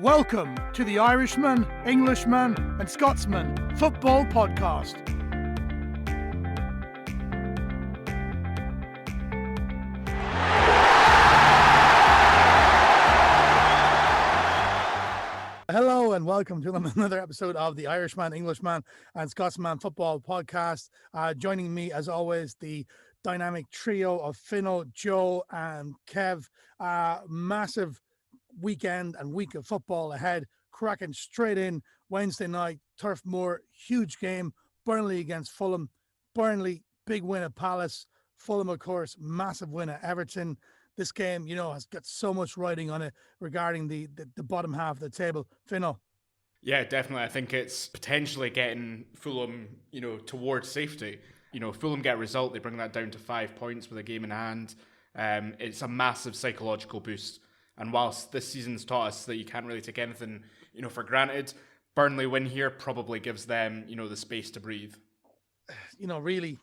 Welcome to the Irishman, Englishman and Scotsman Football Podcast. Hello and welcome to another episode of the Irishman, Englishman and Scotsman Football Podcast. Joining me as always, the dynamic trio of Finno, Joe and Kev. Massive weekend and week of football ahead, cracking straight in Wednesday night, Turf Moor, huge game, Burnley against Fulham. Burnley, big win at Palace. Fulham, of course, massive win at Everton. This game, has got so much writing on it regarding the bottom half of the table. Finno. Yeah, definitely. I think it's potentially getting Fulham, towards safety. Fulham get a result, they bring that down to 5 points with a game in hand. It's a massive psychological boost. And whilst this season's taught us that you can't really take anything, for granted, Burnley win here probably gives them, the space to breathe. Really,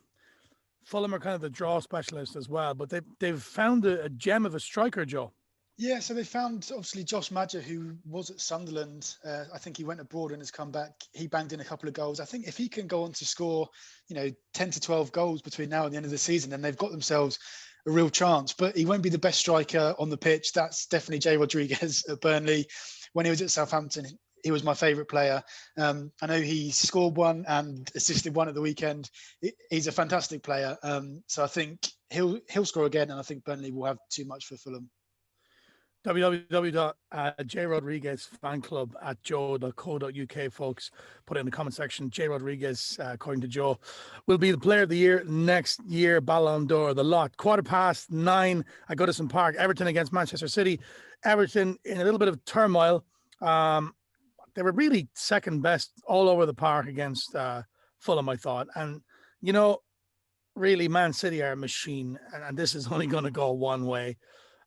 Fulham are kind of the draw specialist as well, but they've found a gem of a striker, Joe. Yeah, so they found, obviously, Josh Maja, who was at Sunderland. I think he went abroad and has come back. He banged in a couple of goals. I think if he can go on to score, 10 to 12 goals between now and the end of the season, then they've got themselves a real chance. But he won't be the best striker on the pitch. That's definitely Jay Rodriguez at Burnley. When he was at Southampton, he was my favourite player. I know he scored one and assisted one at the weekend. He's a fantastic player. So I think he'll score again, and I think Burnley will have too much for Fulham. www.jrodriguezfanclub@joe.co.uk, folks. Put it in the comment section. Jay Rodriguez, according to Joe, will be the player of the year next year, Ballon d'Or, the lot. 9:15 at Goodison Park, Everton against Manchester City. Everton in a little bit of turmoil. They were really second best all over the park against Fulham, I thought. And, really, Man City are a machine, and this is only going to go one way.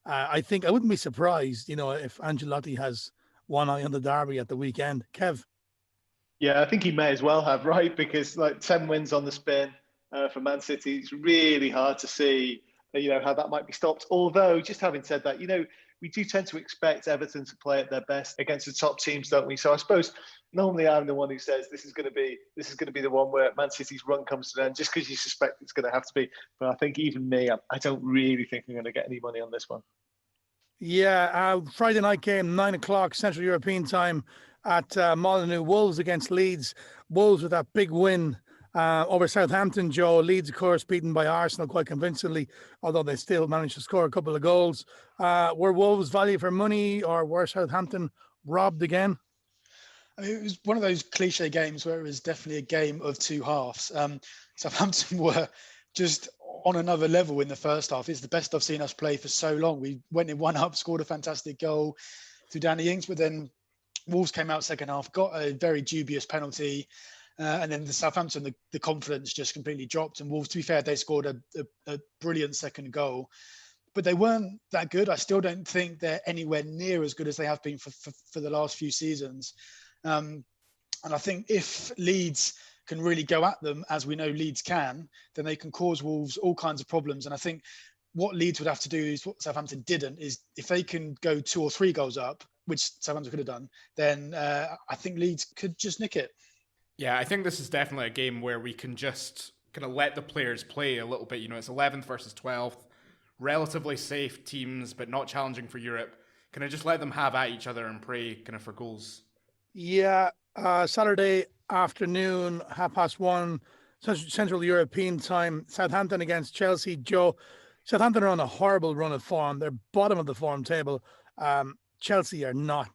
I think I wouldn't be surprised, if Ancelotti has one eye on the derby at the weekend. Kev? Yeah, I think he may as well have, right? Because 10 wins on the spin for Man City, it's really hard to see, how that might be stopped. Although, just having said that, we do tend to expect Everton to play at their best against the top teams, don't we? So I suppose normally I'm the one who says this is going to be the one where Man City's run comes to an end, just because you suspect it's going to have to be. But I think even me, I don't really think I'm going to get any money on this one. Yeah, Friday night game, 9:00 Central European time at Molyneux. Wolves against Leeds. Wolves with that big win over Southampton, Joe. Leeds, of course, beaten by Arsenal quite convincingly, although they still managed to score a couple of goals. Were Wolves value for money, or were Southampton robbed again? I mean, it was one of those cliche games where it was definitely a game of two halves. Southampton were just on another level in the first half. It's the best I've seen us play for so long. We went in 1-up, scored a fantastic goal through Danny Ings, but then Wolves came out second half, got a very dubious penalty. And then the Southampton, the confidence just completely dropped. And Wolves, to be fair, they scored a brilliant second goal. But they weren't that good. I still don't think they're anywhere near as good as they have been for the last few seasons. And I think if Leeds can really go at them, as we know Leeds can, then they can cause Wolves all kinds of problems. And I think what Leeds would have to do is what Southampton didn't, is if they can go 2 or 3 goals up, which Southampton could have done, then I think Leeds could just nick it. Yeah, I think this is definitely a game where we can just kind of let the players play a little bit. It's 11th versus 12th, relatively safe teams, but not challenging for Europe. Can I just let them have at each other and pray kind of for goals? Yeah, Saturday afternoon, 1:30 Central European time, Southampton against Chelsea. Joe, Southampton are on a horrible run of form. They're bottom of the form table. Chelsea are not,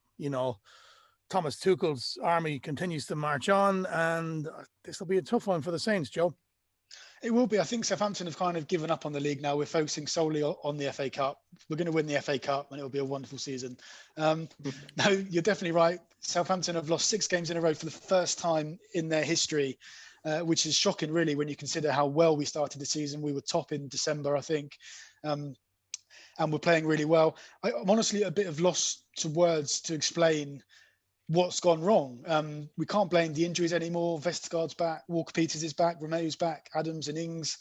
Thomas Tuchel's army continues to march on, and this will be a tough one for the Saints, Joe. It will be. I think Southampton have kind of given up on the league now. We're focusing solely on the FA Cup. We're going to win the FA Cup, and it'll be a wonderful season. No, you're definitely right. Southampton have lost 6 games in a row for the first time in their history, which is shocking, really, when you consider how well we started the season. We were top in December, I think, and we're playing really well. I'm honestly a bit of loss to words to explain what's gone wrong. We can't blame the injuries anymore. Vestergaard's back, Walker-Peters is back, Romeo's back, Adams and Ings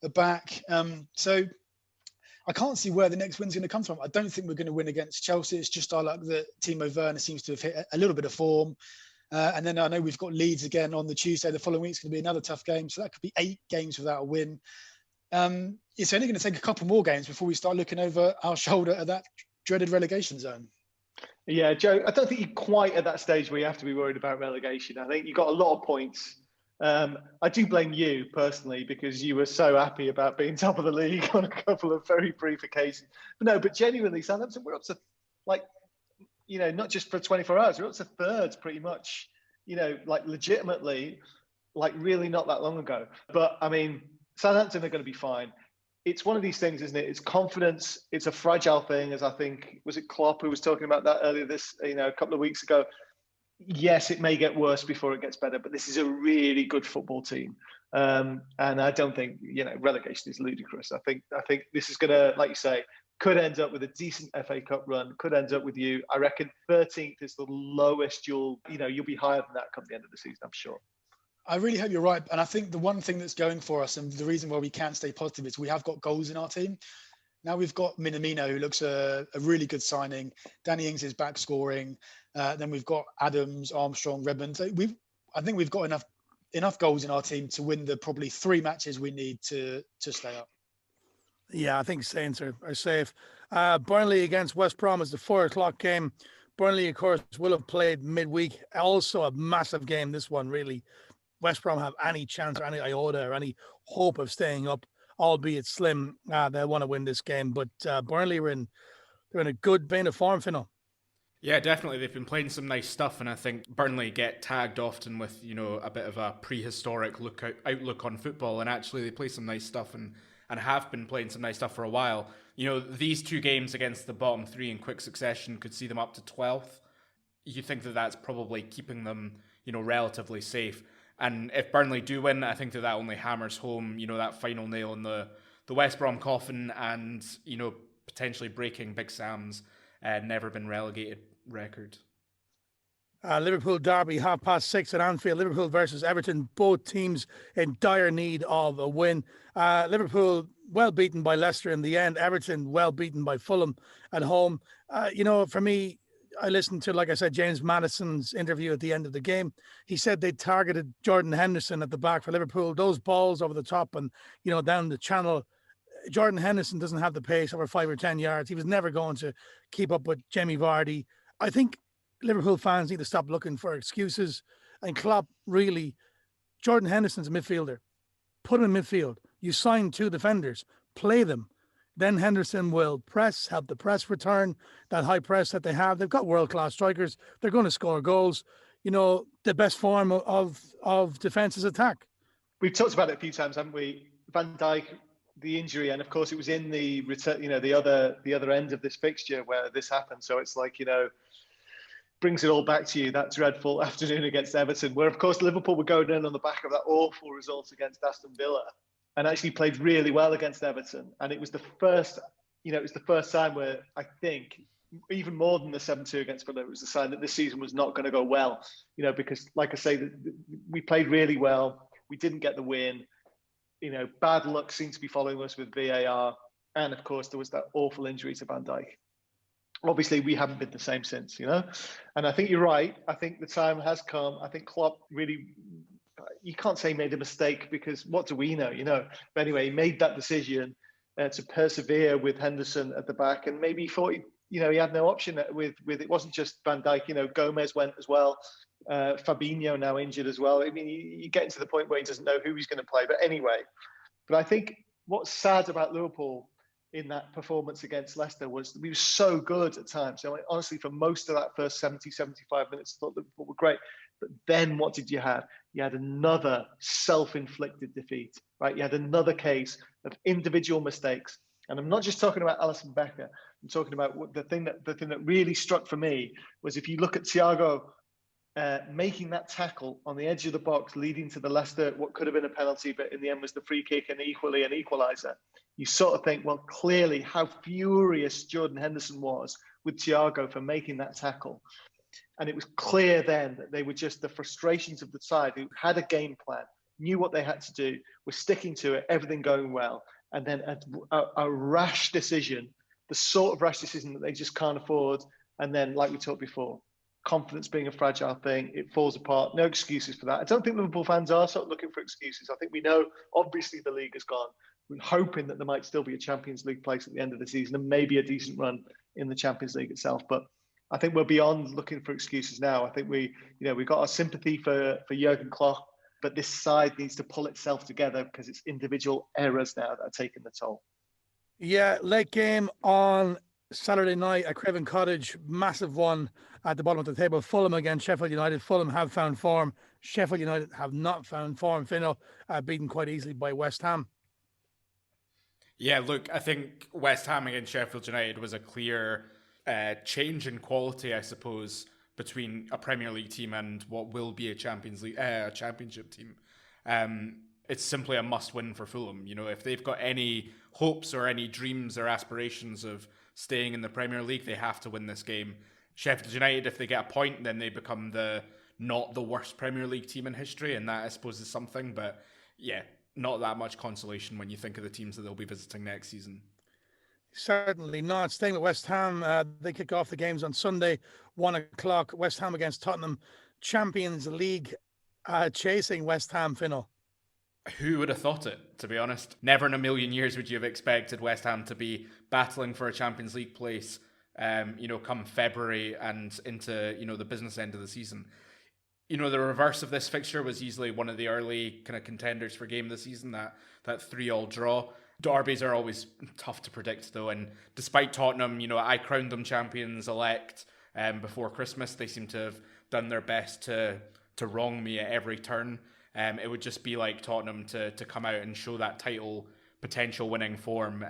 are back. So I can't see where the next win's going to come from. I don't think we're going to win against Chelsea. It's just our luck that Timo Werner seems to have hit a little bit of form. And then I know we've got Leeds again on the Tuesday. The following week's going to be another tough game. So that could be 8 games without a win. It's only going to take a couple more games before we start looking over our shoulder at that dreaded relegation zone. Yeah, Joe, I don't think you're quite at that stage where you have to be worried about relegation. I think you've got a lot of points. I do blame you personally because you were so happy about being top of the league on a couple of very brief occasions. But genuinely, Southampton, we're up to not just for 24 hours, we're up to thirds pretty much, legitimately, really not that long ago. But I mean, Southampton are going to be fine. It's one of these things, isn't it? It's confidence. It's a fragile thing, as I think, was it Klopp who was talking about that earlier a couple of weeks ago. Yes, it may get worse before it gets better, but this is a really good football team. And I don't think, relegation is ludicrous. I think this is going to, like you say, could end up with a decent FA Cup run, could end up with you. I reckon 13th is the lowest you'll be higher than that come the end of the season, I'm sure. I really hope you're right. And I think the one thing that's going for us and the reason why we can stay positive is we have got goals in our team. Now we've got Minamino, who looks a really good signing. Danny Ings is back scoring. Then we've got Adams, Armstrong, Redmond. So I think we've got enough goals in our team to win the probably 3 matches we need to stay up. Yeah, I think Saints are safe. Burnley against West Brom is the 4:00 game. Burnley, of course, will have played midweek. Also a massive game, this one, really. West Brom have any chance or any iota or any hope of staying up, albeit slim. They'll want to win this game. But Burnley they're in a good vein of form, Finno. Yeah, definitely. They've been playing some nice stuff, and I think Burnley get tagged often with, a bit of a prehistoric outlook on football, and actually they play some nice stuff and have been playing some nice stuff for a while. These 2 games against the bottom 3 in quick succession could see them up to 12th. You think that that's probably keeping them, relatively safe. And if Burnley do win, I think that only hammers home, that final nail in the West Brom coffin and, potentially breaking Big Sam's never been relegated record. Liverpool Derby, 6:30 at Anfield. Liverpool versus Everton. Both teams in dire need of a win. Liverpool well beaten by Leicester in the end. Everton well beaten by Fulham at home. For me, I listened to, like I said, James Maddison's interview at the end of the game. He said they targeted Jordan Henderson at the back for Liverpool. Those balls over the top and, down the channel. Jordan Henderson doesn't have the pace over 5 or 10 yards. He was never going to keep up with Jamie Vardy. I think Liverpool fans need to stop looking for excuses. And Klopp, really, Jordan Henderson's a midfielder. Put him in midfield. You sign 2 defenders. Play them. Then Henderson will help the press return, that high press that they have. They've got world-class strikers. They're going to score goals. The best form of defence is attack. We've talked about it a few times, haven't we? Van Dijk, the injury, and of course it was in the return, the other end of this fixture where this happened. So it's like, brings it all back to you, that dreadful afternoon against Everton, where of course Liverpool were going in on the back of that awful result against Aston Villa and actually played really well against Everton. And it was the first time where I think, even more than the 7-2 against Fulham, it was a sign that this season was not going to go well, because like I say, we played really well. We didn't get the win. Bad luck seemed to be following us with VAR. And of course, there was that awful injury to Van Dijk. Obviously, we haven't been the same since, And I think you're right. I think the time has come. I think Klopp really, you can't say made a mistake because what do we know, But anyway, he made that decision to persevere with Henderson at the back. And maybe he thought, he had no option with it wasn't just Van Dijk, Gomez went as well. Fabinho now injured as well. I mean, you get to the point where he doesn't know who he's going to play. But anyway, I think what's sad about Liverpool in that performance against Leicester was we were so good at times. Honestly, for most of that first 70, 75 minutes, I thought Liverpool were great. But then what did you have? You had another self-inflicted defeat, right? You had another case of individual mistakes. And I'm not just talking about Alisson Becker. I'm talking about the thing that really struck for me was if you look at Thiago making that tackle on the edge of the box, leading to the Leicester, what could have been a penalty, but in the end was the free kick and equally an equaliser. You sort of think, well, clearly how furious Jordan Henderson was with Thiago for making that tackle. And it was clear then that they were just the frustrations of the side who had a game plan, knew what they had to do, were sticking to it, everything going well. and then a rash decision, the sort of rash decision that they just can't afford. And then, like we talked before, confidence being a fragile thing, it falls apart. No excuses for that. I don't think Liverpool fans are sort of looking for excuses. I think we know, obviously, the league has gone. We're hoping that there might still be a Champions League place at the end of the season and maybe a decent run in the Champions League itself. But I think we're beyond looking for excuses now. I think we've got our sympathy for Jurgen Klopp, but this side needs to pull itself together because it's individual errors now that are taking the toll. Yeah, late game on Saturday night at Craven Cottage, massive one at the bottom of the table. Fulham against Sheffield United. Fulham have found form. Sheffield United have not found form. Finno, beaten quite easily by West Ham. Yeah, look, I think West Ham against Sheffield United was a clear change in quality, I suppose, between a Premier League team and what will be a Championship team. It's simply a must-win for Fulham. If they've got any hopes or any dreams or aspirations of staying in the Premier League, they have to win this game. Sheffield United, if they get a point, then they become not the worst Premier League team in history, and that, I suppose, is something. But yeah, not that much consolation when you think of the teams that they'll be visiting next season. Certainly not. Staying with West Ham, they kick off the games on Sunday, 1 o'clock. West Ham against Tottenham. Champions League chasing West Ham, Finno. Who would have thought it, to be honest? Never in a million years would you have expected West Ham to be battling for a Champions League place, come February and into, the business end of the season. The reverse of this fixture was easily one of the early kind of contenders for game of the season, that 3-3 draw. Derbies are always tough to predict, though, and despite Tottenham, I crowned them champions-elect before Christmas. They seem to have done their best to wrong me at every turn. It would just be like Tottenham to come out and show that title potential winning form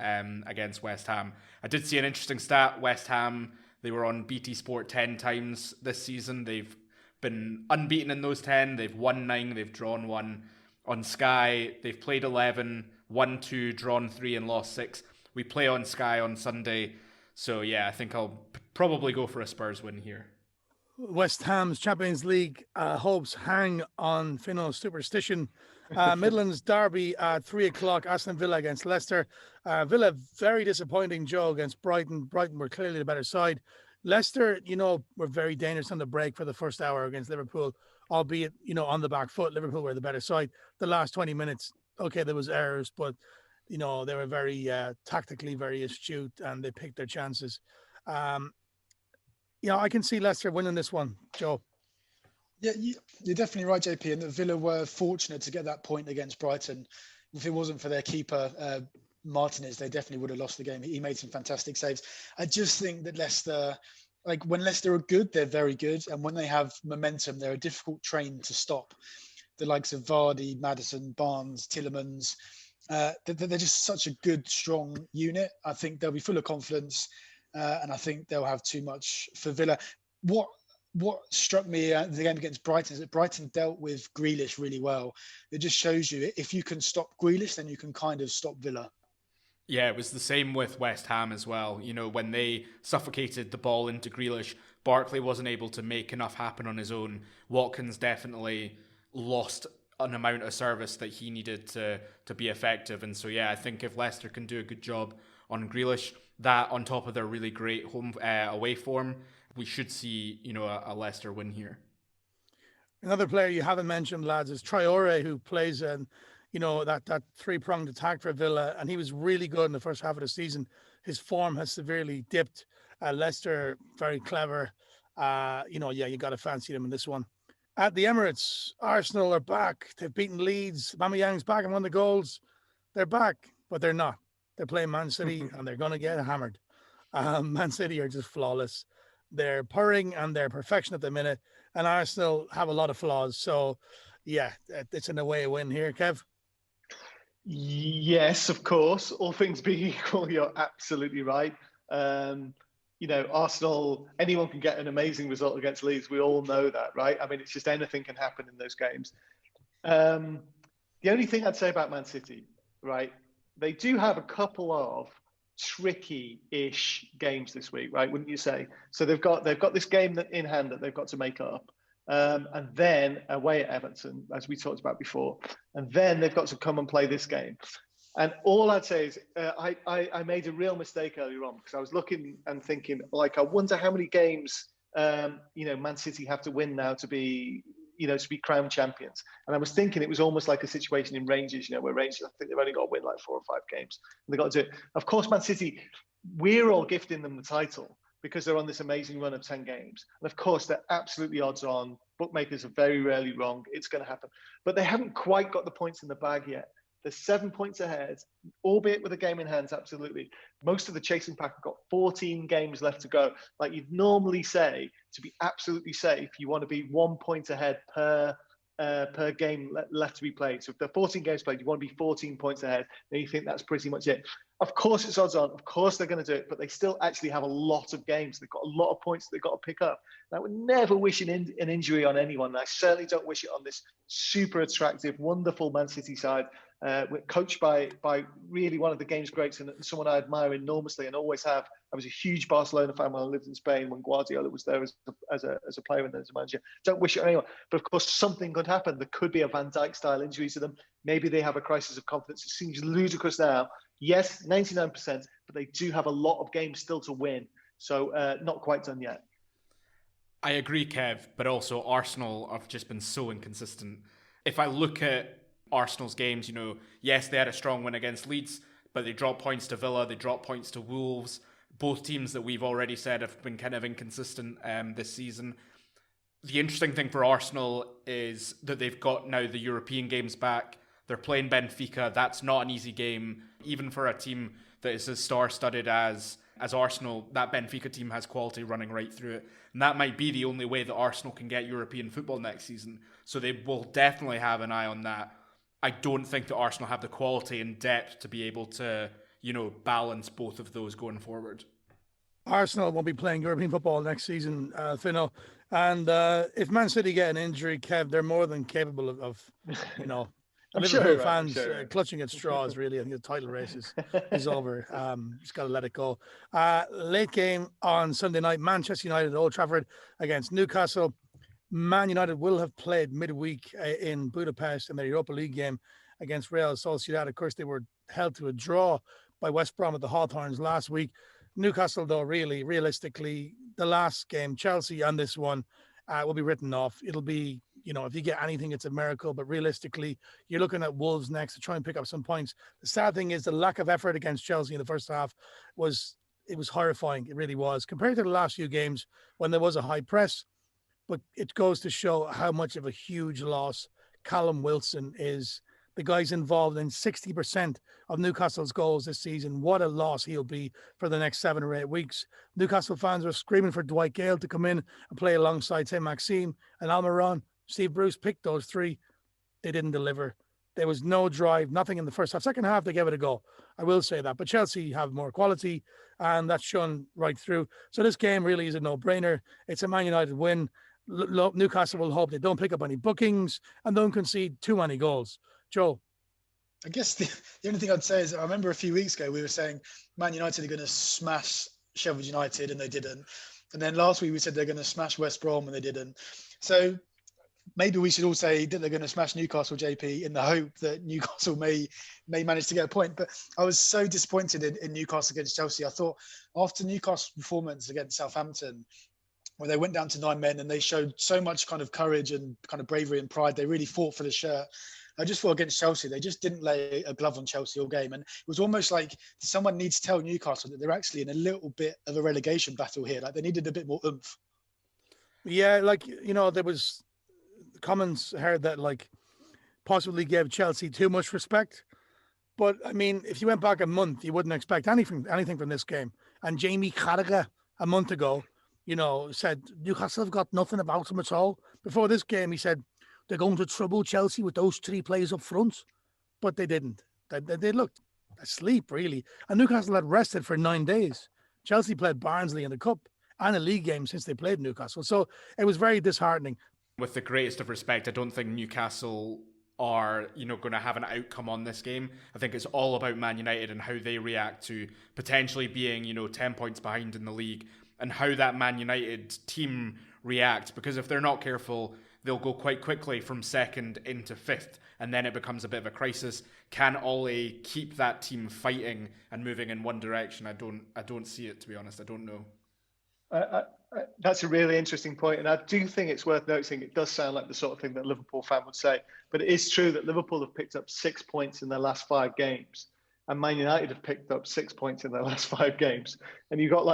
against West Ham. I did see an interesting stat. West Ham, they were on BT Sport 10 times this season. They've been unbeaten in those 10. They've won 9, they've drawn 1. On Sky, they've played 11, won 2, drawn 3 and lost 6. We play on Sky on Sunday. So yeah, I think I'll probably go for a Spurs win here. West Ham's Champions League hopes hang on Finno's superstition. Midlands Derby at 3 o'clock. Aston Villa against Leicester. Villa, very disappointing, Joe, against Brighton. Brighton were clearly the better side. Leicester, were very dangerous on the break for the first hour against Liverpool, albeit, on the back foot. Liverpool were the better side. The last 20 minutes, okay, there was errors, but, they were very tactically very astute and they picked their chances. I can see Leicester winning this one, Joe. Yeah, you're definitely right, JP. And the Villa were fortunate to get that point against Brighton. If it wasn't for their keeper, Martinez, they definitely would have lost the game. He made some fantastic saves. I just think that Leicester, when Leicester are good, they're very good. And when they have momentum, they're a difficult train to stop. The likes of Vardy, Maddison, Barnes, Tielemans, they're just such a good, strong unit. I think they'll be full of confidence. And I think they'll have too much for Villa. What struck me the game against Brighton is that Brighton dealt with Grealish really well. It just shows you if you can stop Grealish, then you can kind of stop Villa. Yeah, it was the same with West Ham as well. When they suffocated the ball into Grealish, Barkley wasn't able to make enough happen on his own. Watkins definitely lost an amount of service that he needed to be effective. And so, yeah, I think if Leicester can do a good job on Grealish, that on top of their really great home away form, we should see, a Leicester win here. Another player you haven't mentioned, lads, is Traore, who plays that three-pronged attack for Villa, and he was really good in the first half of the season. His form has severely dipped. Leicester, very clever. You got to fancy them in this one. At the Emirates, Arsenal are back. They've beaten Leeds. Aubameyang's back and won the goals. They're back, but they're not. They're playing Man City, and they're going to get hammered. Man City are just flawless. They're purring, and they're perfection at the minute. And Arsenal have a lot of flaws. So, yeah, it's an away win here, Kev. Yes, of course. All things being equal, you're absolutely right. Arsenal, anyone can get an amazing result against Leeds. We all know that, right? I mean, it's just anything can happen in those games. The only thing I'd say about Man City, right? They do have a couple of tricky-ish games this week, right? Wouldn't you say? So they've got this game in hand that they've got to make up. And then away at Everton, as we talked about before. And then they've got to come and play this game. And all I'd say is I made a real mistake earlier on because I was looking and thinking, like, I wonder how many games, Man City have to win now to be crowned champions. And I was thinking it was almost like a situation in Rangers, where Rangers, I think they've only got to win like 4 or 5 games. And they've got to do it. Of course, Man City, we're all gifting them the title because they're on this amazing run of 10 games. And of course, they're absolutely odds on. Bookmakers are very rarely wrong. It's going to happen. But they haven't quite got the points in the bag yet. They're 7 points ahead, albeit with a game in hand, absolutely. Most of the chasing pack have got 14 games left to go. Like you'd normally say, to be absolutely safe, you want to be 1 point ahead per game left to be played. So if there are 14 games played, you want to be 14 points ahead. Then you think that's pretty much it. Of course, it's odds on. Of course, they're going to do it, but they still actually have a lot of games. They've got a lot of points they've got to pick up. And I would never wish an injury on anyone. And I certainly don't wish it on this super attractive, wonderful Man City side. We're coached by really one of the game's greats and someone I admire enormously and always have. I was a huge Barcelona fan when I lived in Spain when Guardiola was there as a player and as a manager. Don't wish it on anyone. But of course, something could happen. There could be a Van Dijk style injury to them. Maybe they have a crisis of confidence. It seems ludicrous now. Yes, 99%, but they do have a lot of games still to win. So not quite done yet. I agree, Kev, but also Arsenal have just been so inconsistent. If I look at Arsenal's games, yes, they had a strong win against Leeds, but they dropped points to Villa, they dropped points to Wolves, both teams that we've already said have been kind of inconsistent this season. The interesting thing for Arsenal is that they've got now the European games back. They're playing Benfica. That's not an easy game. Even for a team that is as star-studded as Arsenal, that Benfica team has quality running right through it. And that might be the only way that Arsenal can get European football next season. So they will definitely have an eye on that. I don't think that Arsenal have the quality and depth to be able to, balance both of those going forward. Arsenal won't be playing European football next season, Finno. And if Man City get an injury, Kev, they're more than capable of Liverpool fans clutching at straws, really. I think the title race is over. Just got to let it go. Late game on Sunday night, Manchester United at Old Trafford against Newcastle. Man United will have played midweek in Budapest in their Europa League game against Real Sociedad. Of course, they were held to a draw by West Brom at the Hawthorns last week. Newcastle, though, realistically, the last game, Chelsea on this one, will be written off. It'll be, if you get anything, it's a miracle. But realistically, you're looking at Wolves next to try and pick up some points. The sad thing is the lack of effort against Chelsea in the first half was horrifying. It really was. Compared to the last few games when there was a high press, but it goes to show how much of a huge loss Callum Wilson is. The guy's involved in 60% of Newcastle's goals this season. What a loss he'll be for the next 7 or 8 weeks. Newcastle fans are screaming for Dwight Gale to come in and play alongside Saint-Maxime and Almiron. Steve Bruce picked those 3. They didn't deliver. There was no drive, nothing in the first half. Second half, they gave it a go. I will say that. But Chelsea have more quality, and that's shown right through. So this game really is a no-brainer. It's a Man United win. Newcastle will hope they don't pick up any bookings and don't concede too many goals. Joe? I guess the only thing I'd say is I remember a few weeks ago we were saying Man United are going to smash Sheffield United and they didn't. And then last week we said they're going to smash West Brom and they didn't. So maybe we should all say that they're going to smash Newcastle, JP, in the hope that Newcastle may manage to get a point. But I was so disappointed in Newcastle against Chelsea. I thought after Newcastle's performance against Southampton, where they went down to 9 men and they showed so much kind of courage and kind of bravery and pride. They really fought for the shirt. I just thought against Chelsea, they just didn't lay a glove on Chelsea all game. And it was almost like someone needs to tell Newcastle that they're actually in a little bit of a relegation battle here. Like they needed a bit more oomph. Yeah, there was comments heard that possibly gave Chelsea too much respect. But I mean, if you went back a month, you wouldn't expect anything from this game. And Jamie Carragher a month ago, said Newcastle have got nothing about them at all. Before this game, he said they're going to trouble Chelsea with those 3 players up front. But they didn't. They looked asleep, really. And Newcastle had rested for 9 days. Chelsea played Barnsley in the Cup and a league game since they played Newcastle. So it was very disheartening. With the greatest of respect, I don't think Newcastle are, going to have an outcome on this game. I think it's all about Man United and how they react to potentially being, 10 points behind in the league and how that Man United team reacts. Because if they're not careful, they'll go quite quickly from second into fifth, and then it becomes a bit of a crisis. Can Ole keep that team fighting and moving in one direction? I don't see it, to be honest. I don't know. That's a really interesting point, and I do think it's worth noticing. It does sound like the sort of thing that a Liverpool fan would say, but it is true that Liverpool have picked up 6 points in their last 5 games, and Man United have picked up 6 points in their last 5 games. And you've got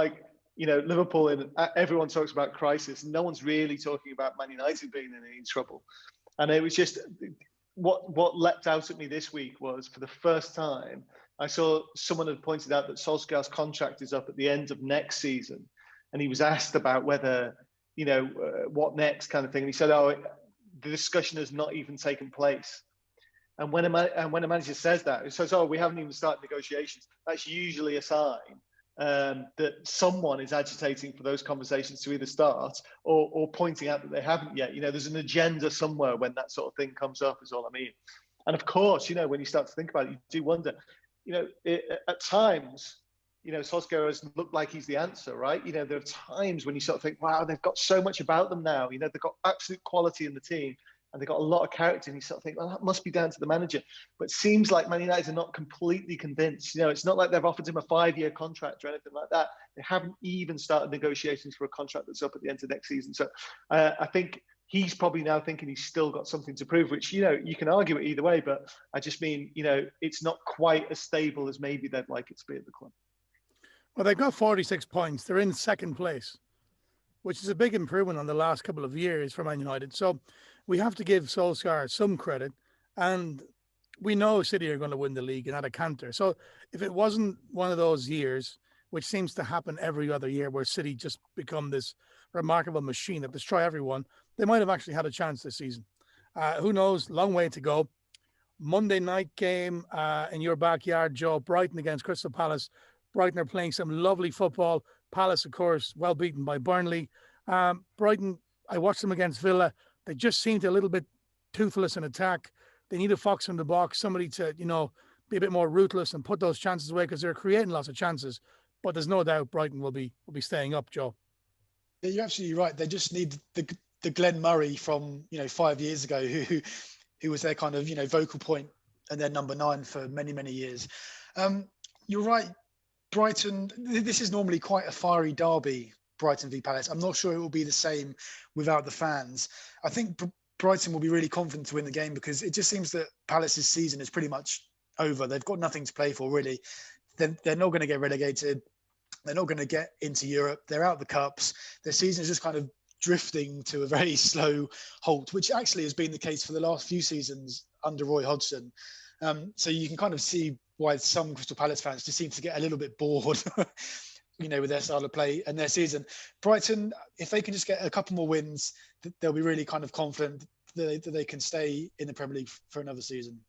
Liverpool, and everyone talks about crisis. No one's really talking about Man United being in any trouble. And it was just what leapt out at me this week was, for the first time, I saw someone had pointed out that Solskjaer's contract is up at the end of next season. And he was asked about whether, what next kind of thing. And he said, the discussion has not even taken place. And when a manager says that, it says, we haven't even started negotiations. That's usually a sign that someone is agitating for those conversations to either start or pointing out that they haven't yet. There's an agenda somewhere when that sort of thing comes up, is all I mean. And of course, when you start to think about it, you do wonder, at times, Solskjaer has looked like he's the answer, right? There are times when you sort of think, wow, they've got so much about them now. They've got absolute quality in the team and they've got a lot of character. And you sort of think, well, that must be down to the manager. But it seems like Man United are not completely convinced. It's not like they've offered him a 5-year contract or anything like that. They haven't even started negotiations for a contract that's up at the end of next season. So I think he's probably now thinking he's still got something to prove, which, you can argue it either way. But I just mean, it's not quite as stable as maybe they'd like it to be at the club. Well, they've got 46 points. They're in second place, which is a big improvement on the last couple of years for Man United. So we have to give Solskjaer some credit. And we know City are going to win the league and at a canter. So if it wasn't one of those years, which seems to happen every other year, where City just become this remarkable machine that destroy everyone, they might have actually had a chance this season. Who knows? Long way to go. Monday night game in your backyard, Joe. Brighton against Crystal Palace. Brighton are playing some lovely football. Palace, of course, well beaten by Burnley. Brighton, I watched them against Villa. They just seemed a little bit toothless in attack. They need a fox in the box, somebody to, be a bit more ruthless and put those chances away, because they're creating lots of chances. But there's no doubt Brighton will be staying up, Joe. Yeah, you're absolutely right. They just need the Glenn Murray from 5 years ago, who was their kind of vocal point and their number 9 for many years. You're right. Brighton, this is normally quite a fiery derby, Brighton v Palace. I'm not sure it will be the same without the fans. I think Brighton will be really confident to win the game, because it just seems that Palace's season is pretty much over. They've got nothing to play for, really. They're not going to get relegated. They're not going to get into Europe. They're out the cups. Their season is just kind of drifting to a very slow halt, which actually has been the case for the last few seasons under Roy Hodgson. So you can kind of see why some Crystal Palace fans just seem to get a little bit bored, with their style of play and their season. Brighton, if they can just get a couple more wins, they'll be really kind of confident that they can stay in the Premier League for another season.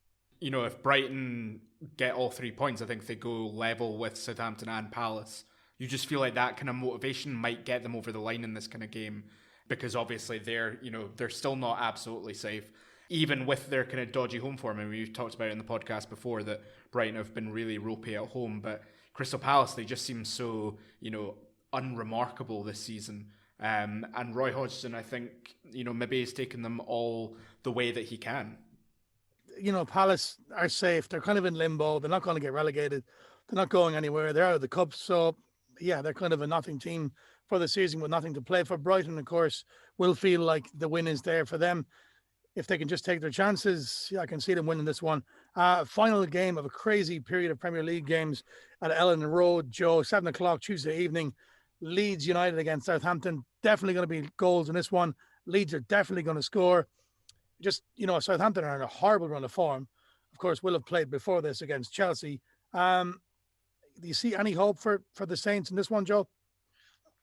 If Brighton get all 3 points, I think they go level with Southampton and Palace. You just feel like that kind of motivation might get them over the line in this kind of game, because obviously they're still not absolutely safe. Even with their kind of dodgy home form, and we've talked about it in the podcast before that Brighton have been really ropey at home, but Crystal Palace, they just seem so, unremarkable this season. And Roy Hodgson, I think, maybe he's taken them all the way that he can. Palace are safe. They're kind of in limbo. They're not going to get relegated. They're not going anywhere. They're out of the cup. So, yeah, they're kind of a nothing team for the season with nothing to play for. Brighton, of course, will feel like the win is there for them. If they can just take their chances, I can see them winning this one. Final game of a crazy period of Premier League games at Ellen Road, Joe, 7 o'clock Tuesday evening. Leeds United against Southampton. Definitely going to be goals in this one. Leeds are definitely going to score. Just, Southampton are in a horrible run of form. Of course, will have played before this against Chelsea. Do you see any hope for the Saints in this one, Joe?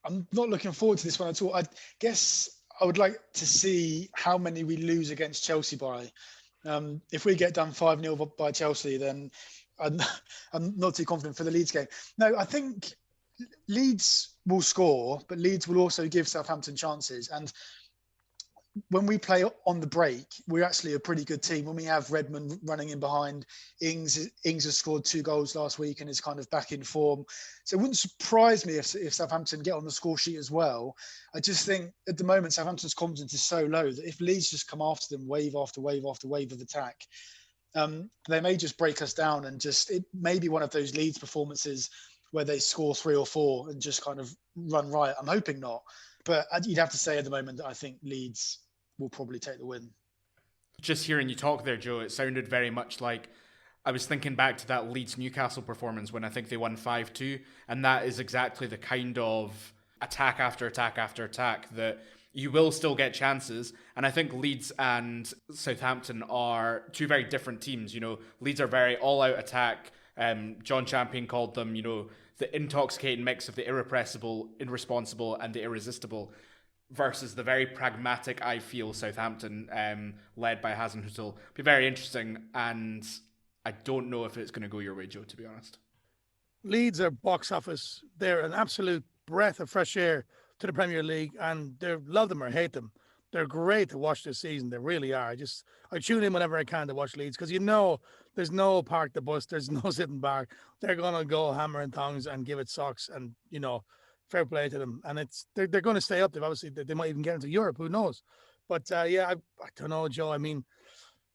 I'm not looking forward to this one at all. I guess I would like to see how many we lose against Chelsea by. If we get done 5-0 by Chelsea, then I'm not too confident for the Leeds game. No, I think Leeds will score, but Leeds will also give Southampton chances. And when we play on the break, we're actually a pretty good team. When we have Redmond running in behind, Ings has scored 2 goals last week and is kind of back in form. So it wouldn't surprise me if Southampton get on the score sheet as well. I just think at the moment, Southampton's confidence is so low that if Leeds just come after them wave after wave after wave of attack, they may just break us down, and it may be one of those Leeds performances where they score 3 or 4 and just kind of run riot. I'm hoping not. But you'd have to say at the moment that I think Leeds will probably take the win. Just hearing you talk there, Joe, it sounded very much like I was thinking back to that Leeds Newcastle performance when I think they won 5-2. And that is exactly the kind of attack after attack after attack that you will still get chances. And I think Leeds and Southampton are 2 very different teams. You know, Leeds are very all-out attack. John Champion called them, the intoxicating mix of the irrepressible, irresponsible, and the irresistible, versus the very pragmatic, I feel, Southampton, led by Hasenhüttl. Be very interesting, and I don't know if it's going to go your way, Joe, to be honest. Leeds are box office. They're an absolute breath of fresh air to the Premier League, and they love them or hate them. They're great to watch this season. They really are. I tune in whenever I can to watch Leeds because there's no park the bus. There's no sitting back. They're going to go hammer and tongs and give it socks, and fair play to them. And they're going to stay up. They might even get into Europe. Who knows? But I don't know, Joe. I mean,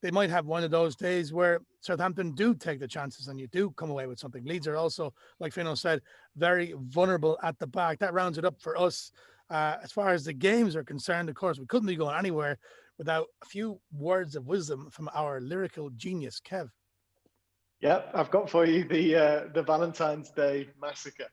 they might have one of those days where Southampton do take the chances and you do come away with something. Leeds are also, like Fino said, very vulnerable at the back. That rounds it up for us. As far as the games are concerned, of course, we couldn't be going anywhere without a few words of wisdom from our lyrical genius, Kev. Yeah, I've got for you the Valentine's Day massacre.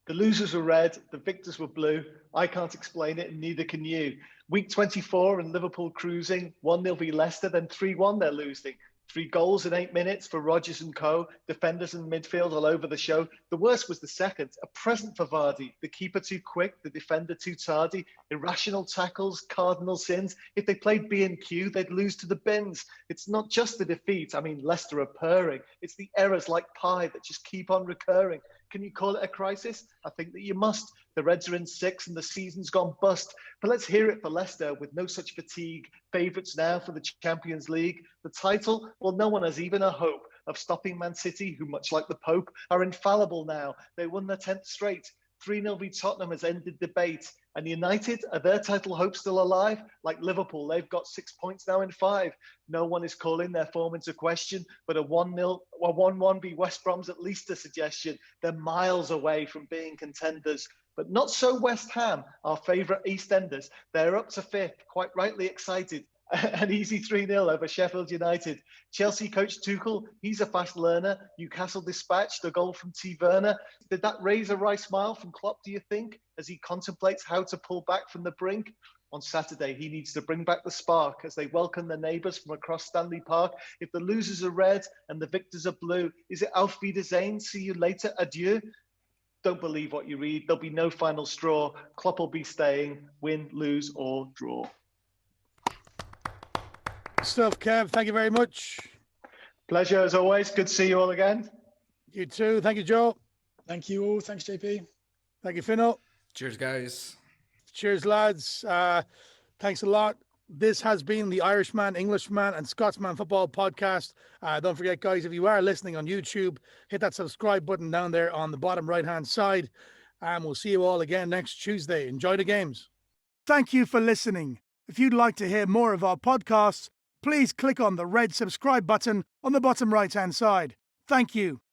The losers were red, the victors were blue. I can't explain it, and neither can you. Week 24 and Liverpool cruising, 1-0 v Leicester, then 3-1 they're losing. 3 goals in 8 minutes for Rodgers and co. Defenders and midfield all over the show. The worst was the second, a present for Vardy. The keeper too quick, the defender too tardy. Irrational tackles, cardinal sins. If they played B&Q, they'd lose to the bins. It's not just the defeat. I mean, Leicester are purring. It's the errors like pie that just keep on recurring. Can you call it a crisis? I think that you must. The Reds are in 6 and the season's gone bust. But let's hear it for Leicester with no such fatigue. Favourites now for the Champions League. The title? Well, no one has even a hope of stopping Man City, who, much like the Pope, are infallible now. They won their 10th straight. 3-0 v Tottenham has ended debate. And United, are their title hopes still alive? Like Liverpool, they've got 6 points now in 5. No one is calling their form into question, but a 1-1 v West Brom's at least a suggestion. They're miles away from being contenders. But not so West Ham, our favourite EastEnders. They're up to 5th, quite rightly excited. An easy 3-0 over Sheffield United. Chelsea coach Tuchel, he's a fast learner. Newcastle dispatched a goal from T. Werner. Did that raise a wry smile from Klopp, do you think, as he contemplates how to pull back from the brink? On Saturday, he needs to bring back the spark as they welcome their neighbours from across Stanley Park. If the losers are red and the victors are blue, is it Auf Wiedersehen, see you later, adieu? Don't believe what you read. There'll be no final straw. Klopp will be staying, win, lose or draw. Stuff, Kev. Thank you very much. Pleasure as always. Good to see you all again. You too. Thank you, Joe. Thank you all. Thanks, JP. Thank you, Fino. Cheers, guys. Cheers, lads. Thanks a lot. This has been the Irishman, Englishman, and Scotsman Football Podcast. Don't forget, guys, if you are listening on YouTube, hit that subscribe button down there on the bottom right-hand side. And we'll see you all again next Tuesday. Enjoy the games. Thank you for listening. If you'd like to hear more of our podcasts, please click on the red subscribe button on the bottom right-hand side. Thank you.